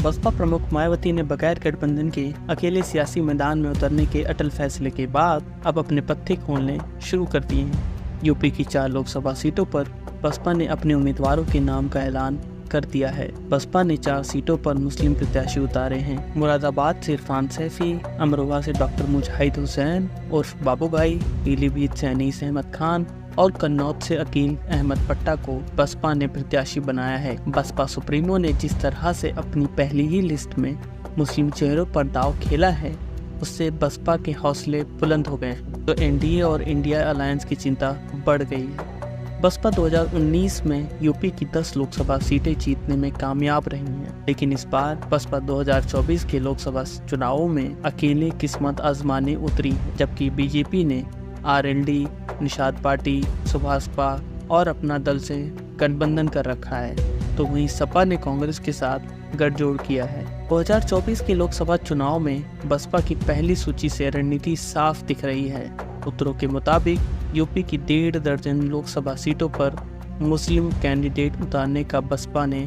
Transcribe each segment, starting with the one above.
बसपा प्रमुख मायावती ने बगैर गठबंधन के अकेले सियासी मैदान में उतरने के अटल फैसले के बाद अब अपने पत्ते खोलने शुरू कर दिए हैं। यूपी की 4 लोकसभा सीटों पर बसपा ने अपने उम्मीदवारों के नाम का ऐलान कर दिया है। बसपा ने 4 सीटों पर मुस्लिम प्रत्याशी उतारे हैं। मुरादाबाद से इरफान सैफी, अमरोहा से डॉक्टर मुजाहिद हुसैन उर्फ बाबू भाई, पीलीभीत से अनीस अहमद खान और कन्नौज से अकील अहमद पट्टा को बसपा ने प्रत्याशी बनाया है। बसपा सुप्रीमो ने जिस तरह से अपनी पहली ही लिस्ट में मुस्लिम चेहरों पर दांव खेला है, उससे बसपा के हौसले बुलंद हो गए हैं, तो एनडीए और इंडिया अलायंस की चिंता बढ़ गई है। बसपा 2019 में यूपी की 10 लोकसभा सीटें जीतने में कामयाब रही हैं, लेकिन इस बार बसपा 2024 के लोकसभा चुनावों में अकेले किस्मत आजमाने उतरी है, जबकि बीजेपी ने आरएलडी, निषाद पार्टी, सुभाषपा और अपना दल से गठबंधन कर रखा है, तो वहीं सपा ने कांग्रेस के साथ गठजोड़ किया है। 2024 के लोकसभा चुनाव में बसपा की पहली सूची से रणनीति साफ दिख रही है। सूत्रों के मुताबिक यूपी की 1.5 दर्जन लोकसभा सीटों पर मुस्लिम कैंडिडेट उतारने का बसपा ने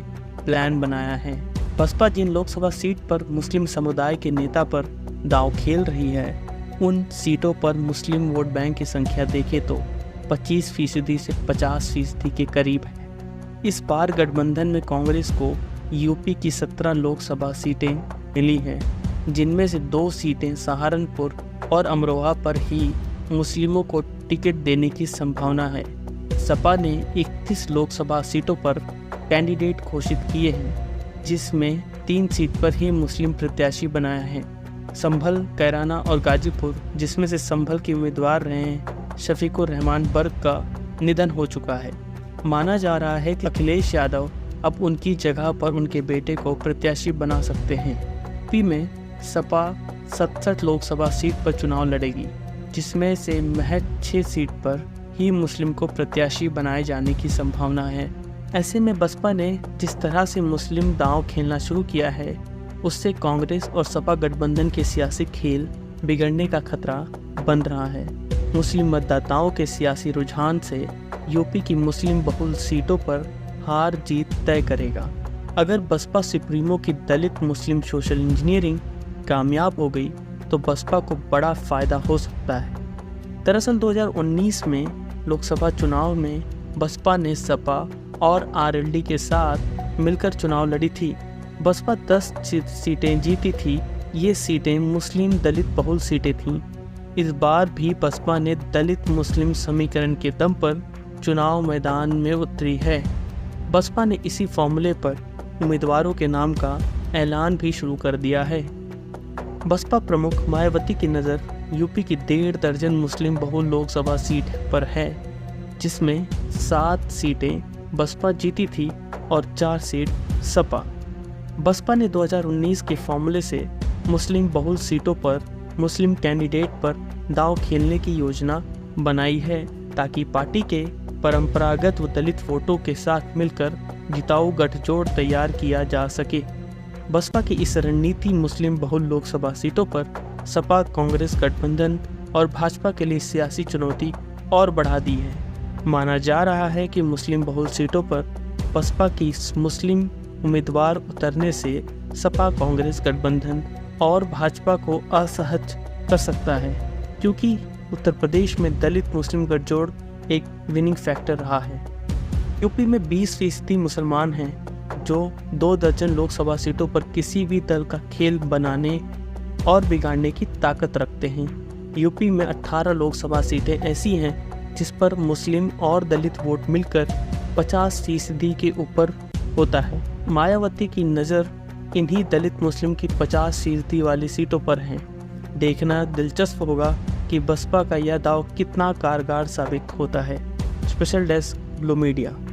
प्लान बनाया है। बसपा जिन लोकसभा सीट पर मुस्लिम समुदाय के नेता पर दांव खेल रही है, उन सीटों पर मुस्लिम वोट बैंक की संख्या देखें तो 25% से 50% के करीब है। इस बार गठबंधन में कांग्रेस को यूपी की 17 लोकसभा सीटें मिली हैं, जिनमें से 2 सीटें सहारनपुर और अमरोहा पर ही मुस्लिमों को टिकट देने की संभावना है। सपा ने 31 लोकसभा सीटों पर कैंडिडेट घोषित किए हैं, जिसमें 3 सीट पर ही मुस्लिम प्रत्याशी बनाया है। संभल, कैराना और गाजीपुर, जिसमें से संभल के उम्मीदवार रहे शफीकुर रहमान बर्ग का निधन हो चुका है। माना जा रहा है कि अखिलेश यादव अब उनकी जगह पर उनके बेटे को प्रत्याशी बना सकते हैं। यूपी में सपा 67 लोकसभा सीट पर चुनाव लड़ेगी, जिसमें से महज 6 सीट पर ही मुस्लिम को प्रत्याशी बनाए जाने की संभावना है। ऐसे में बसपा ने जिस तरह से मुस्लिम दांव खेलना शुरू किया है, उससे कांग्रेस और सपा गठबंधन के सियासी खेल बिगड़ने का खतरा बन रहा है। मुस्लिम मतदाताओं के सियासी रुझान से यूपी की मुस्लिम बहुल सीटों पर हार जीत तय करेगा। अगर बसपा सुप्रीमो की दलित मुस्लिम सोशल इंजीनियरिंग कामयाब हो गई तो बसपा को बड़ा फायदा हो सकता है। दरअसल 2019 में लोकसभा चुनाव में बसपा ने सपा और आरएलडी के साथ मिलकर चुनाव लड़ी थी। बसपा 10 सीटें जीती थी। ये सीटें मुस्लिम दलित बहुल सीटें थीं। इस बार भी बसपा ने दलित मुस्लिम समीकरण के दम पर चुनाव मैदान में उतरी है। बसपा ने इसी फॉर्मूले पर उम्मीदवारों के नाम का ऐलान भी शुरू कर दिया है। बसपा प्रमुख मायावती की नज़र यूपी की 1.5 दर्जन मुस्लिम बहुल लोकसभा सीट पर है, जिसमें 7 सीटें बसपा जीती थी और 4 सीट सपा। बसपा ने 2019 के फॉर्मूले से मुस्लिम बहुल सीटों पर मुस्लिम कैंडिडेट पर दांव खेलने की योजना बनाई है, ताकि पार्टी के परंपरागत व दलित वोटों के साथ मिलकर जिताऊ गठजोड़ तैयार किया जा सके। बसपा की इस रणनीति मुस्लिम बहुल लोकसभा सीटों पर सपा कांग्रेस गठबंधन और भाजपा के लिए सियासी चुनौती और बढ़ा दी है। माना जा रहा है कि मुस्लिम बहुल सीटों पर बसपा की मुस्लिम उम्मीदवार उतरने से सपा कांग्रेस गठबंधन और भाजपा को असहज कर सकता है, क्योंकि उत्तर प्रदेश में दलित मुस्लिम गठजोड़ एक विनिंग फैक्टर रहा है। यूपी में 20% मुसलमान हैं, जो 2 दर्जन लोकसभा सीटों पर किसी भी दल का खेल बनाने और बिगाड़ने की ताकत रखते हैं। यूपी में 18 लोकसभा सीटें ऐसी हैं जिस पर मुस्लिम और दलित वोट मिलकर 50% के ऊपर होता है। मायावती की नज़र इन्हीं दलित मुस्लिम की 50% वाली सीटों पर है। देखना दिलचस्प होगा कि बसपा का यह दांव कितना कारगर साबित होता है। Special desk, glow media.